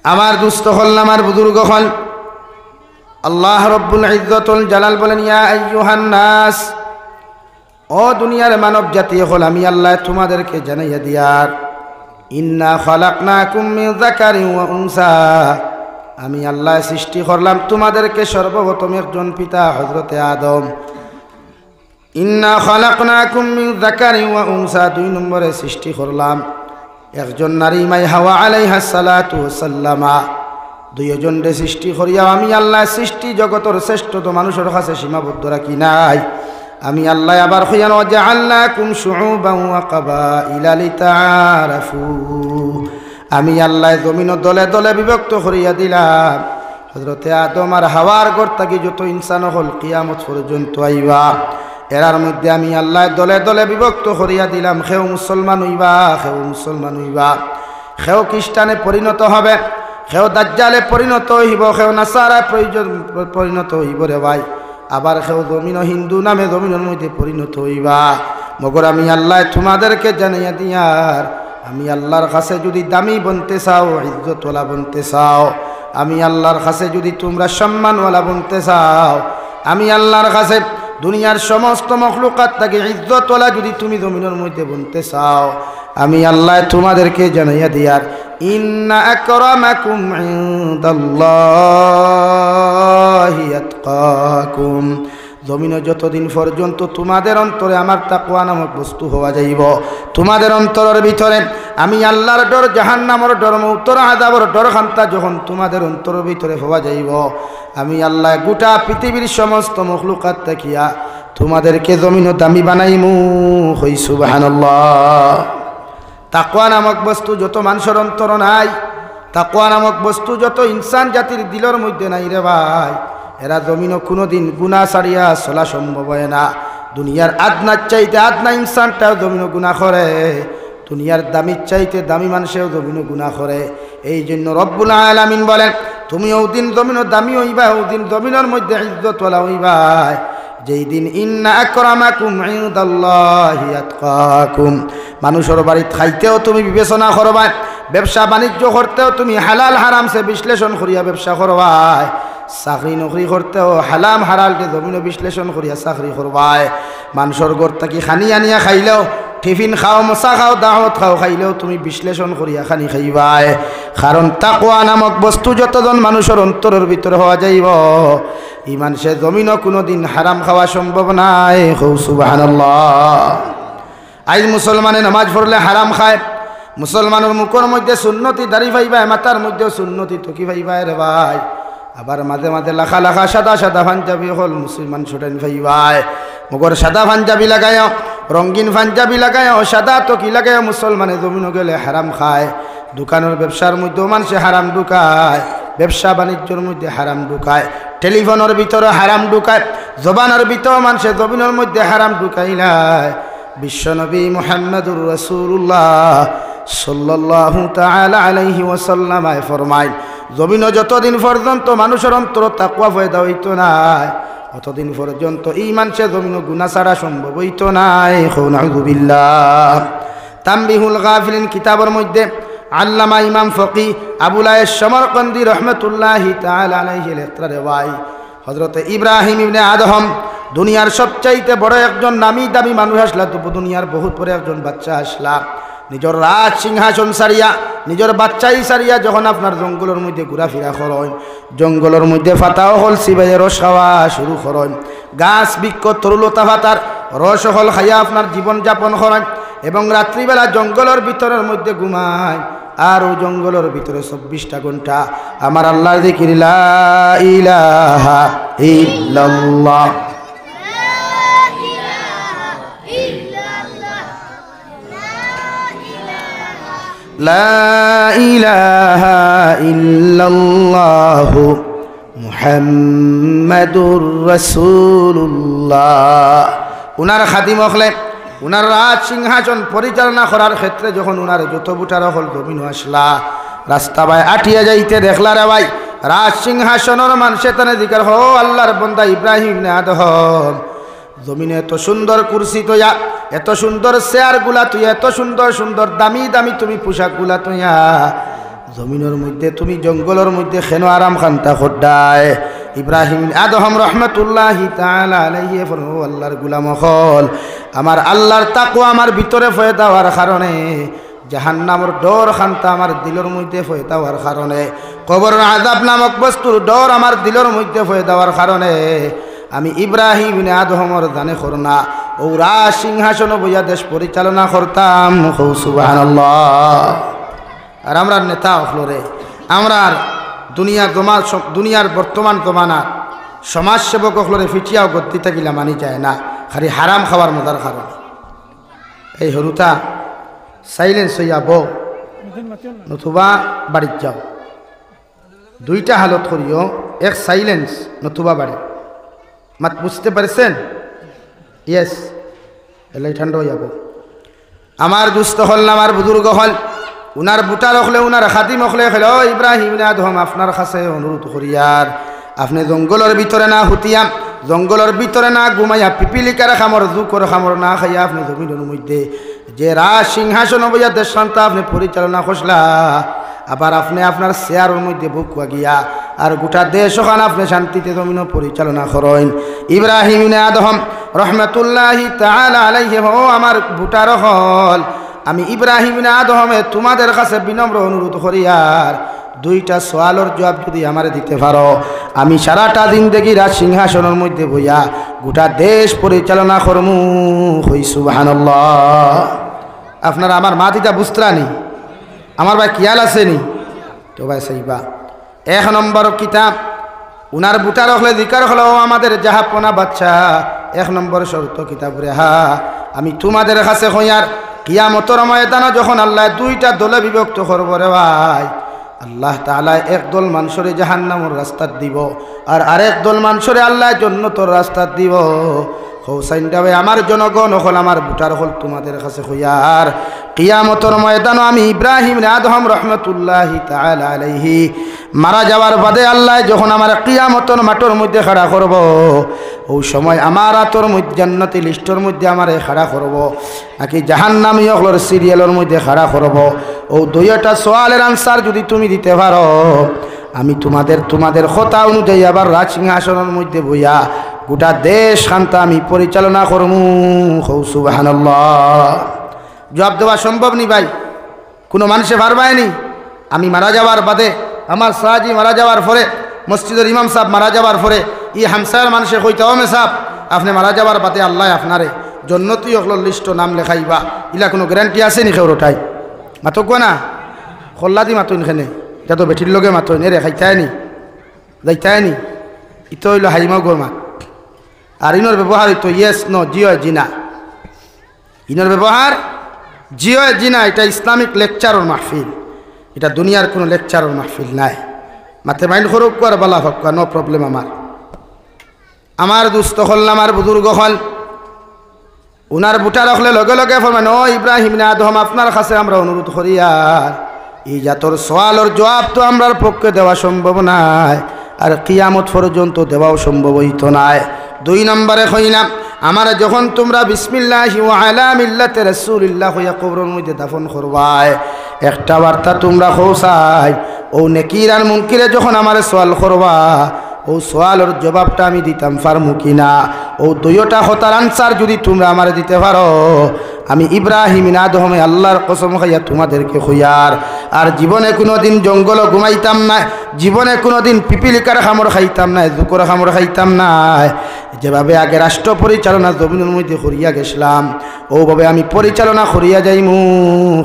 আমার দুস্থ হল, আমার বুজুর্গ হল, আল্লাহ রব্বুল ইজ্জতুল জালাল বলেন, ইয়া আইয়ুহান নাস, ও দুনিয়ার মানব জাতি হল, আমি আল্লাহ তোমাদেরকে জানাইয়া দিয়ার, ইন্না খালাকনাকুম মিন যাকারিন ওয়া উনসা, আমি আল্লাহ সৃষ্টি করলাম তোমাদেরকে সর্বপ্রথম একজন পিতা হযরতে আদম। ইন্না খালাকনাকুম মিন যাকারিন ওয়া উনসা, 2 নম্বরে সৃষ্টি করলাম একজন নারী মাই হাওয়া আলাইহাস সালাতু ওয়াসাল্লামা, 2 জনরে সৃষ্টি করিয়া আমি আল্লাহ সৃষ্টি জগতের শ্রেষ্ঠত মানুষের কাছে সীমাবদ্ধ রাখি নাই। আমি আল্লাহ আবার কইয়ান, ওয়া জাআলনাকুম শুউবান ওয়া কাবাইলা লিতাআরাফু, আমি আল্লাহ জমিন দলে দলে বিভক্ত করিয়া দিলাম। হযরতে আদম আর হাওয়ার ঘর থাকি যত ইনসান হল কিয়ামত পর্যন্ত আইবা, এরার মধ্যে আমি আল্লাহ দলে দলে বিভক্ত করিয়া দিলাম। কেউ মুসলমান হইবা, কেউ মুসলমান হইবা, কেউ খ্রিস্টানে পরিণত হবে, কেউ দাজ্জালে পরিণত হইব, কেউ নাসারায় পরিণত হইব রে ভাই, আবার কেউ জমিন হিন্দু নামে জমিনের মধ্যে পরিণত হইবা। মগর আমি আল্লাহ তোমাদেরকে জানাইয়া দিয়ার, আমি আল্লাহর কাছে যদি দামি বনতে চাও, ইজ্জতওয়ালা বনতে চাও, আমি আল্লাহর কাছে যদি তোমরা সম্মানওয়ালা বনতে চাও, আমি আল্লাহর কাছে দুনিয়ার সমস্ত মখলুকাত থেকে ইজ্জতওয়ালা যদি তুমি জমিনের মধ্যে বনতে চাও, আমি আল্লাহ তোমাদেরকে জানাইয়া দিয়ার, ইন্না আকরামাকুম ইনদাল্লাহি আতকাকুম, জমিনে যতদিন পর্যন্ত তোমাদের অন্তরে আমার তাকওয়া নামক বস্তু হওয়া যাইব, তোমাদের অন্তরের ভিতরে আমি আল্লাহর ডর, জাহান্নামের ডর, মউতের আযাবের ডর খান্তা যখন তোমাদের অন্তরের ভিতরে হওয়া যাইব, আমি আল্লাহ গোটা পৃথিবীর সমস্ত মখলুকাত থাকিয়া তোমাদেরকে জমিন দামি বানাইমু। হই সুবহানাল্লাহ। তাকওয়া নামক বস্তু যত মানুষের অন্তর নাই, তাকওয়া নামক বস্তু যত ইনসান জাতির দিলের মধ্যে নাই রে ভাই, এরা জমিনও কোনোদিন গুনাহ ছাড়িয়া চলা সম্ভব হয় না। দুনিয়ার আদনার চাইতে আদনা ইনসানটাও জমিনও গুনাহ করে, দুনিয়ার দামির চাইতে দামি মানুষেও জমিনও গুনাহ করে। এই জন্য রব্বুল আলামিন বলেন, তুমি ওদিন জমিনও দামি হইবা, ওদিন জমিনের মধ্যে ইজ্জতওয়ালা হইবা যেই দিন ইন্না আকরামাকুম ইনদাল্লাহি আতকাকুম, মানুষের বাড়ি খাইতেও তুমি বিবেচনা করবা, ব্যবসা বাণিজ্য করতেও তুমি হালাল হারামসে বিশ্লেষণ করিয়া ব্যবসা করবা, চাকরি নকরি করতেও হালাম হারালকে জমিন বিশ্লেষণ করিয়া চাকরি করবাই, মানুষের ঘর থাকি খানি আনিয়া খাইলেও, টিফিন খাও, মশা খাও, দাওয়াত খাও, খাইলেও তুমি বিশ্লেষণ করিয়া খানি খাইবাই। কারণ তাকওয়া নামক বস্তু যতজন মানুষের অন্তরের ভিতরে হওয়া যাইব, ইমান সে জমিনও কোনোদিন হারাম খাওয়া সম্ভব নাই। সুবহানাল্লাহ। আজ মুসলমানে নামাজ পড়লে হারাম খায়, মুসলমানের মুখের মধ্যে সুন্নতি দাড়ি ভাইবায়, মাথার মধ্যেও সুন্নতি টকি ভাইবায় রে ভাই, আবার মাঝে মাঝে লাখা লাখা সাদা সাদা পাঞ্জাবি হল মুসলমান ছোটেন ভাইবায়, মগর সাদা পাঞ্জাবি লাগায়, রঙিন পাঞ্জাবি লাগায়, সাদা টকি লাগায় মুসলমানে জমিন গেলে হারাম খায়। দোকানের ব্যবসার মধ্যেও মানুষে হারাম ঢুকায়, ব্যবসা বাণিজ্যের মধ্যে হারাম ঢুকায়, টেলিফোনের ভিতরে হারাম ঢুকায়, জবানের ভিতরে মানুষে জমিনের মধ্যে হারাম ঢুকাইলায়। বিশ্বনবী মুহাম্মদুর রাসূলুল্লাহ সাল্লাল্লাহু তাআলা আলাইহি ওয়াসাল্লাম ফরমায়, জমিন যতদিন পর্যন্ত মানুষের অন্তর তাকওয়া পয়দা হইতো না, অতদিন পর্যন্ত ঈমান সে জমিন গুনাহ ছাড়া সম্ভব হইতো না। নাউযুবিল্লাহ। তামবিহুল গাফিলিন কিতাবের মধ্যে আল্লামা ইমাম ফকি আবুল আয়েশ সমরকন্দি রহমতুল্লাহি তাআলা আলাইহি লেখা রেওয়াই, হযরত ইব্রাহিম ইবনে আদম দুনিয়ার সবচাইতে বড় একজন নামি দামি মানুষ আসলা, তো দুনিয়ার বহুত পরে একজন বাচ্চা আসলা, নিজের রাজ সিংহাসন সারিয়া, নিজের বাচ্চাই সারিয়া যখন আপনার জঙ্গলের মধ্যে ঘোরাফেরা করেন, জঙ্গলের মধ্যে ফাতাও হল সিবাইয়ের রস খাওয়া শুরু করেন, গাছ বৃক্ষ তরুলতা ফাতার রস হল খাইয়া আপনার জীবন যাপন করেন, এবং রাত্রিবেলা জঙ্গলের ভিতরের মধ্যে ঘুমায়, আর ওই জঙ্গলের ভিতরে 24টা ঘন্টা আমার আল্লাহর জিকির, লা ইলাহা ইল্লাল্লাহ, লা ইলাহা ইল্লাল্লাহ মুহাম্মাদুর রাসূলুল্লাহ। উনার খাদিম হলে উনার রাজ সিংহাসন পরিচালনা করার ক্ষেত্রে যখন উনার যত বুটার হল জমিন আসলা, রাস্তা বাই আটিয়া যাইতে দেখলা রে ভাই, রাজ সিংহাসনের মানুষে তানে জিকার, হো আল্লাহর বান্দা ইব্রাহিম ইবনে আদম, জমিনে এত সুন্দর কুরসি তোয়া, এত সুন্দর চেয়ার গুলা তুই, এত সুন্দর সুন্দর দামি দামি তুমি পোশাক গুলা তুইয়া জমিনের মধ্যে তুমি জঙ্গলের মধ্যে কেন আরাম খান্তা খোড্ডায় ইব্রাহিম আদম রহমতুল্লাহি তাআলা আলাইহি ফরমাও আল্লাহর গোলাম হল আমার আল্লাহর তাকওয়া আমার ভিতরে ফয়দা হওয়ার কারণে জাহান্নামের ডর খান্তা আমার দিলের মধ্যে ফয়দা হওয়ার কারণে কবরের আযাব নামক বস্তুর ডর আমার দিলের মধ্যে ফয়দা হওয়ার কারণে আমি ইব্রাহিম আদমের জানে করনা ওরা সিংহাসন বইয়া দেশ পরিচালনা করতাম সুবহানাল্লাহ। আর আমরা নেতা হলরে আমরা দুনিয়ার বর্তমান জমানার সমাজসেবক হলরে ফিটিয়াও গতি থাকিলা মানি যায় না খালি হারাম খাওয়ার মজার কারণে এই হরুতা সাইলেন্স হইয়া বউ নতুবা বাড়ির যাও দুইটা হালত করিও এক সাইলেন্স নতুবা বাড়ি মাত বুঝতে পারছেন ইয়েস এলাই ঠান্ডা হয়ে যাব আমার দুস্থ হল না আমার বুজুর্গ হল উনার বুটা রখলে উনার খাদিম রখলে খেল ইব্রাহিম আদম আপনার কাছে অনুরোধ করিয়ার আপনি জঙ্গলের ভিতরে না হুতিয়াম জঙ্গলের ভিতরে না ঘুমাইয়া পিপিলিকার খামর জুকর খামর না খাইয়া আপনি জমিনের মধ্যে যে রাজ সিংহাসন বইয়া দেশ শান্তা আপনি পরিচালনা করলা আবার আপনি আপনার চেয়ারের মধ্যে বুক গিয়া আর গোটা দেশ ওখানে আপনি শান্তিতে জমিন পরিচালনা করেন ইব্রাহিম আদম রহমতুল্লাহি তাআলা আলাইহি আমার বুটার হল আমি ইব্রাহিম আদমে তোমাদের কাছে বিনম্র অনুরোধ করিয়ার দুইটা সওয়ালের জবাব যদি আমারে দিতে পারো আমি সারাটা দিন দেখি রাজ সিংহাসনের মধ্যে বইয়া গোটা দেশ পরিচালনা করমু হই সুবহানাল্লাহ। আপনারা আমার মাতিটা বুঝতরানি আমার ভাই কিয়াল আছে নি তো ভাই সেইবা এক নম্বর কিতাব উনার বুটার হলে জিকার হলো আমাদের জাহাপনা বাচ্চা এক নম্বর শর্ত কিতাব রেহা আমি তোমাদের কাছে হইয়ার কিয়ামতের ময়দানে যখন আল্লাহ দুইটা দলে বিভক্ত করব রে ভাই আল্লাহ তাআলা একদল মানুষরে জাহান্নামের রাস্তা দিব আর আরেক দল মানুষরে আল্লাহ জান্নাতের রাস্তা দিব হোসাইনটা ভাই আমার জনগণ হল আমার বুটার হল তোমাদের কাছে হইয়ার কিয়ামতের ময়দানে আমি ইব্রাহিম আদম রহমতুল্লাহি তাআলা আলাইহি মারা যাওয়ার বাদে আল্লাহ যখন আমার কিয়ামতের মাঠের মধ্যে খাড়া করব ওই সময় আমার আতর মধ্যে জান্নাতি লিস্টের মধ্যে আমারে খাড়া করব নাকি জাহান্নামী হলর সিরিয়ালের মধ্যে খাড়া করব ও দুইটা সওয়ালের আনসার যদি তুমি দিতে পারো আমি তোমাদের কথা অনুযায়ী আবার রাজ সিংহাসনের মধ্যে বইয়া গোটা দেশ শান্তা আমি পরিচালনা করমু সুবহানাল্লাহ। জবাব দেওয়া সম্ভব নি ভাই কোনো মানুষে পারবায়নি আমি মারা যাওয়ার বাদে আমার সাহাজি মারা যাওয়ার পরে মসজিদের ইমাম সাহেব মারা যাওয়ার পরে ই হামসার মানুষে কইতে হবে সাহেব আপনি মারা যাওয়ার বাদে আল্লাহ আপনারে জন্নতি হকল লিস্ট নাম লেখাইবা ইলা কোনো গ্যারান্টি আছে নি খেউরটাই মাতক না খোল্লা দি মাতইন খেনে এটা তো বেঠির লগে মাতইন এ রেখাইতায় নি যাইতায় নি ইতো হইল হাইমা গোর মাত আর ইনোর ব্যবহার হইতো ইয়েস নো জিও জিনা ইনোর ব্যবহার জিও জিনা এটা ইসলামিক লেকচারের মাহফিল এটা দুনিয়ার কোনো লেকচারের মাহফিল নাই মাথে মাইন্ড করুক আর বালা হক নো প্রবলেম আমার দুস্থ হল আমার বুজুর্গ হল উনার বুটা রাখলে লগে লগে ফরমান ও ইব্রাহিম আদম আপনার কাছে আমরা অনুরোধ করি আর এই জাতর সওয়ালের জবাব তো আমরার পক্ষে দেওয়া সম্ভব নাই আর কিয়ামত পর্যন্ত দেওয়াও সম্ভব হইতো নাই দুই নম্বরে কইলাম আমার যখন তোমরা বিসমিল্লাহি ওয়া আলা মিল্লাতি রাসূলিল্লাহ হইয়া কবরের মধ্যে দাফন করবায় একটা বার্তা তোমরা খোসাই ও নেকির আর মুনকিরে যখন আমার সওয়াল করবা ও সওয়ালের জবাবটা আমি দিতাম পারমু কিনা ও দুইটা হতার আনসার যদি তোমরা আমার দিতে পারো আমি ইব্রাহিম আদমে আল্লাহর কসম খাইয়া তোমাদেরকে খুইয়ার আর জীবনে কোনোদিন জঙ্গল ঘুমাইতাম না জীবনে কোনোদিন পিপিলিকার খামর খাইতাম না জুকর খামর খাইতাম না যেভাবে আগে রাষ্ট্র পরিচালনা জমিনের মধ্যে করিয়া গেছিলাম ওভাবে আমি পরিচালনা করিয়া যাইমু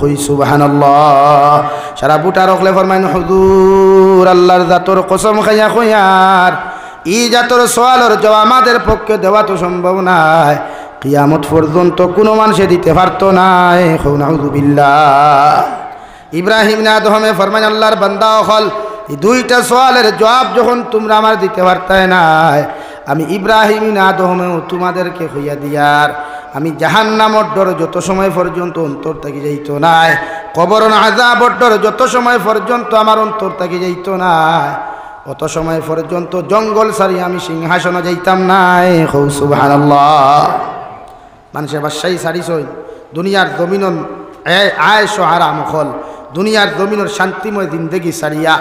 হই সুবহানাল্লাহ। সারা বুটা রখলে ফরমাইন হুজুর আল্লাহর জাতর কসম খাইয়া খুইয়ার ই জাতর সওয়ালের জবাব আমাদের পক্ষে দেওয়া তো সম্ভব নাই কিয়ামত পর্যন্ত কোনো মানুষে দিতে পারতো না নাউযুবিল্লাহ। ইব্রাহিম আদমে ফরমান আল্লাহর বান্দা হল এই দুইটা সওয়ালের জবাব যখন তোমরা আমার দিতে পারতাই না আমি ইব্রাহিম আদমেও তোমাদেরকে হইয়া দিয়ার আমি জাহান্নামের ডর যত সময় পর্যন্ত অন্তর থাকি যাইত নাই কবর আযাবের ডর যত সময় পর্যন্ত আমার অন্তর থাকি যাইত নাই অত সময় পর্যন্ত জঙ্গল সারি আমি সিংহাসনে যাইতাম নাই সুবহানাল্লাহ। মানুষের বাসাই সারিস দুনিয়ার জমিন আয়েশ হারাম হল দুনিয়ার জমিনের শান্তিময় জিন্দেগি সারিয়া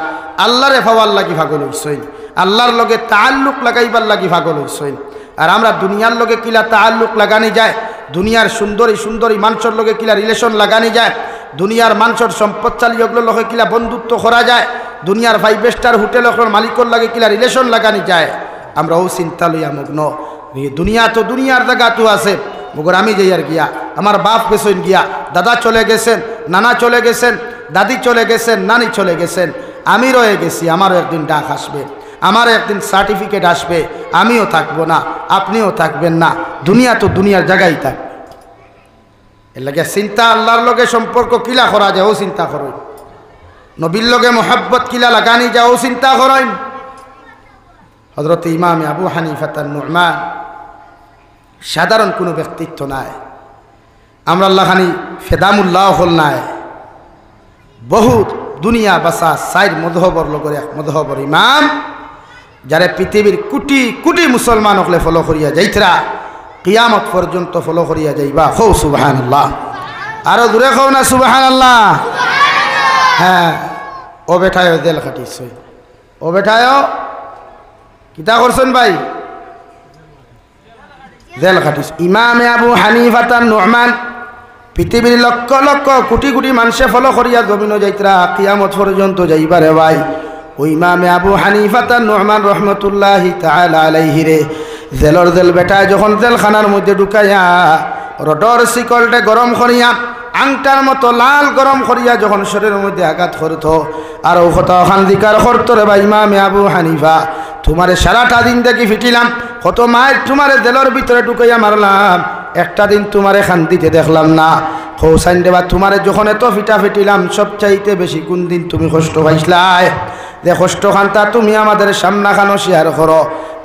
আল্লাহরে পাওয়ার লাগি পাগল হইছইন, আল্লাহর লগে তাআল্লুক লাগাইবার লাগি পাগল হইছইন। আর আমরা দুনিয়ার লগে কিলা তাআল্লুক লাগানি যায়, দুনিয়ার সুন্দরী সুন্দরী মানুষের লগে কিলা রিলেশন লাগানি যায়, দুনিয়ার মানুষের সম্পদশালী ওগুলোর লগে কিলা বন্ধুত্ব করা যায়, দুনিয়ার 5 স্টার হোটেলের মালিকর লাগে কিলা রিলেশন লাগানি যায়, আমরা ও চিন্তা লইয়া মগ্ন। দুনিয়া তো দুনিয়ার জায়গা তো আছে, মগর আমি যাই আর গিয়া, আমার বাপ গেছেন গিয়া, দাদা চলে গেছেন, নানা চলে গেছেন, দাদি চলে গেছেন, নানি চলে গেছেন, আমি রয়ে গেছি। আমারও একদিন ডাক আসবে, আমারও একদিন সার্টিফিকেট আসবে, আমিও থাকবো না, আপনিও থাকবেন না। দুনিয়া তো দুনিয়ার জায়গায় থাকবে। এর লাগে চিন্তা আল্লাহর লগে সম্পর্ক কিলা করা যায় ও চিন্তা করেন, নবীর লগে মোহাব্বত কিলা লাগানি যায় ও চিন্তা করেন। হযরত ইমাম আবু হানিফা নু'মান সাধারণ কোনো ব্যক্তিত্ব নাই, আমরা আল্লাহ খানি ফেদামুল্লাহ হল নাই, বহুত দুনিয়া বাসা সাইড মধহবর লগরে এক মধহবর ইমাম, যারা পৃথিবীর কোটি কোটি মুসলমান হলে ফলো করিয়া যাইতরা, কিয়ামত পর্যন্ত ফলো করিয়া যাইবা। হো সুবহানাল্লাহ, আরো দূরে খাও না সুবহানাল্লাহ। হ্যাঁ, ও বেঠায় জেল খাটিস, ও বেঠায় কিতা করছেন ভাই, জেল খাটিস। ইমামে আবু হানিফা নু'মান পৃথিবীর লক্ষ লক্ষ কোটি কোটি মানুষে ফলো করিয়া জমিনও যাইতরা, কিয়ামত পর্যন্ত যাইবারে ভাই। ওই ইমামে আবু হানিফা নু'মান রহমতুল্লাহি তাআলা আলাইহি রে জেলর জেল বেটায় যখন জেলখানার মধ্যে ঢুকাইয়া রডর শিকলটে গরম করিয়া আংটার মতো লাল গরম করিয়া যখন শরীরের মধ্যে আঘাত করত, আর ও কথা খান্দিকার করত রে ভাই ইমামে আবু হানিফা, তোমারে সারাটা দিন দেখি ফিটিলাম, কত মায়ের তোমারে জেলের ভিতরে ঢুকাইয়া মারলাম, একটা দিন তোমারে খান্দিতে দেখলাম না। হোসাইন দেবা তোমারে যখন এত ফিটা ফিটিলাম, সবচাইতে বেশি কোন দিন তুমি কষ্ট পাইছলাই, যে কষ্ট খান্তা তুমি আমাদের সামনা খানো শেয়ার করো।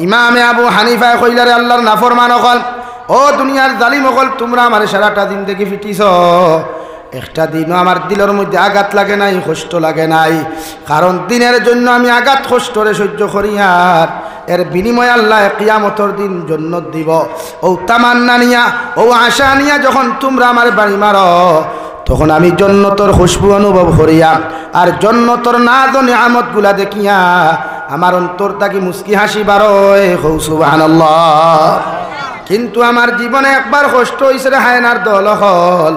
ইমামে আবু হানিফা কইলারে আল্লাহর নাফরমান হল, ও দুনিয়ার জালিম হল, তোমরা আমার সারাটা দিন দেখি ফিটিছ, একটা দিনও আমার দিলের মধ্যে আঘাত লাগে নাই, কষ্ট লাগে নাই, কারণ দিনের জন্য আমি আঘাত কষ্টরে সহ্য করি, আর এর বিনিময়ে আল্লাহ কিয়ামতের দিন জান্নাত দিব। ও তামান্না নিয়া, ও আশা নিয়া যখন তোমরা আমার বাড়ি মারো, তখন আমি জান্নাতের খুশবু অনুভব করিয়া আর জান্নাতের নাজ ও নিয়ামতগুলা দেখিয়া আমার অন্তর থাকি মুস্কি হাসি বারোয়। সুবহানাল্লাহ। কিন্তু আমার জীবনে একবার কষ্ট হয়েছে রে হায়নার দল হল,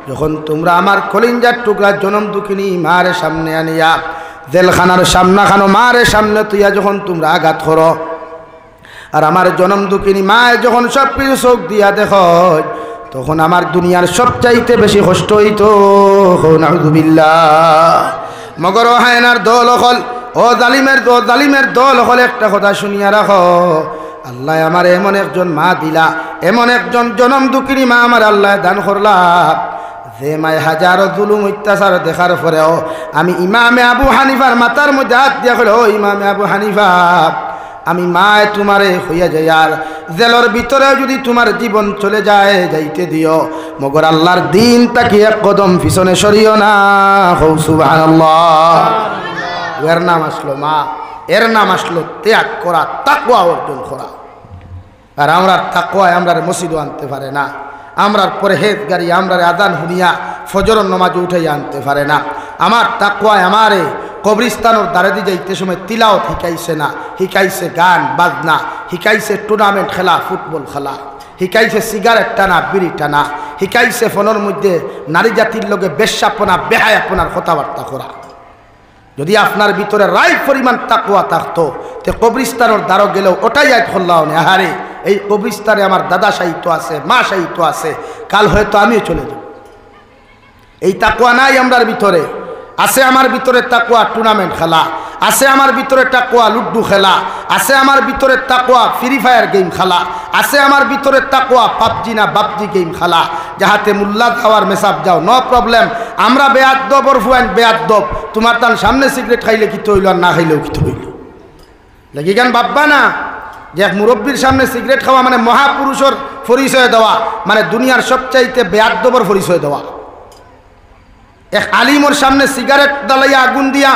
যখন তোমরা আমার কলিঞ্জার টুকরা জনম দুঃখিনী মারে সামনে আনিয়া জেলখানার সামনা খানো মারে সামনে তুইয়া যখন তোমরা আঘাত করো, আর আমার জনম দুঃখিনী মায়ে যখন সব কিছু চোখ দিয়া দেখ, তখন আমার দুনিয়ার সবচাইতে বেশি কষ্ট হইতো। নাউযুবিল্লাহ। মগর হায়নার দল হল, ও জালিমের দল হল, একটা কথা শুনিয়া রাখো, আল্লাহ আমার এমন একজন মা দিলা, এমন একজন জনম দুঃখিনী মা আমার আল্লাহ দান করলা, যে মায় হাজারো জুলুম অত্যাচার দেখার পরেও আমি ইমামে আবু হানিফার মাথার মধ্যে হাত দিয়া কইল, ও ইমামে আবু হানিফা, আমি মায় তোমারে হইয়া যাই, আর জেলের ভিতরে যদি তোমার জীবন চলে যায় যাইতে দিও, মগর আল্লাহর দিন তাকে এক কদম পিছনে সরিও না। সুবহানাল্লাহ। এর নাম আসলো মা, এর নাম আসলো ত্যাগ করা, তাকওয়া অর্জন করা। আর আমরা তাকওয়ায় আমরা মসজিদও আনতে পারে না, আমরার পরহেজগারি আমরার আদান হুনিয়া ফজরের নামাজ উঠাইয়া আনতে পারে না। আমার তাকওয়ায় আমারে কবরিস্তানোর দ্বারে দিয়ে যাইতে সময় তিলাওয়াত শিখাইছে না, শিখাইছে গান বাজনা, শিখাইছে টুর্নামেন্ট খেলা, ফুটবল খেলা, শিখাইছে সিগারেট টানা, বিড়ি টানা, শিখাইছে ফোনের মধ্যে নারী জাতির লগে বেশ্যাপনা বেহায়াপনার কথাবার্তা করা। যদি আপনার ভিতরে রায় পরিমাণ তাকওয়া থাকতো, তে কবরিস্তানোর দ্বারও গেলেও ওটাই আয় খোল্লাও নে, আহারে এই কবরিস্তানে আমার দাদা সাহিত্য আছে, মা সাহিত্য আছে, কাল হয়তো আমিও চলে যাব। এই তাকওয়া নাই আমরার ভিতরে। আছে আমার ভিতরে তাকওয়া টুর্নামেন্ট খেলা, আছে আমার ভিতরে তাকওয়া লুড্ডু খেলা, আছে আমার ভিতরে তাকওয়া ফ্রি ফায়ার গেম খেলা, আছে আমার ভিতরে তাকওয়া পাবজি না বাবজি গেম খেলা, যাহাতে মুল্লা খাওয়ার মেসাব যাও, নো প্রবলেম। আমরা বেয়াদ্দব ওর ফুয়ান বেয়াদ্দব, তোমার তার সামনে সিগারেট খাইলে কি হইল আর না খাইলেও কি হইল, লাগি গান ভাববা না যে এক মুরব্বীর সামনে সিগারেট খাওয়া মানে মহাপুরুষের পরিচয় দেওয়া, মানে দুনিয়ার সবচাইতে বেয়াদ্দবর পরিচয় দেওয়া। এক আলিমর সামনে সিগারেট জ্বালাইয়া আগুন দিয়া,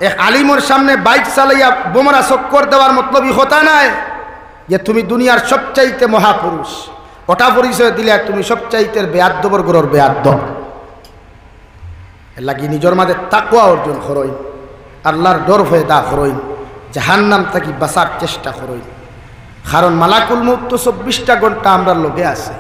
এক আলিমর সামনে বাইক চালাইয়া বোমরা চক্কর দেওয়ার মতলবই কথা নাই যে তুমি দুনিয়ার সবচাইতে মহাপুরুষ। ওটা পরিচয় দিলে তুমি সবচাইতে বেয়াদ্দবর গরর বেয়াদ্দব। এর লাগি নিজের মাঝে তাকওয়া অর্জন করইন, আল্লাহর ডর পয়দা করইন, জাহান্নাম থেকে বাঁচার চেষ্টা করইন। কারণ মালাকুল মউত তো 24টা ঘন্টা আমরা লগে আছে।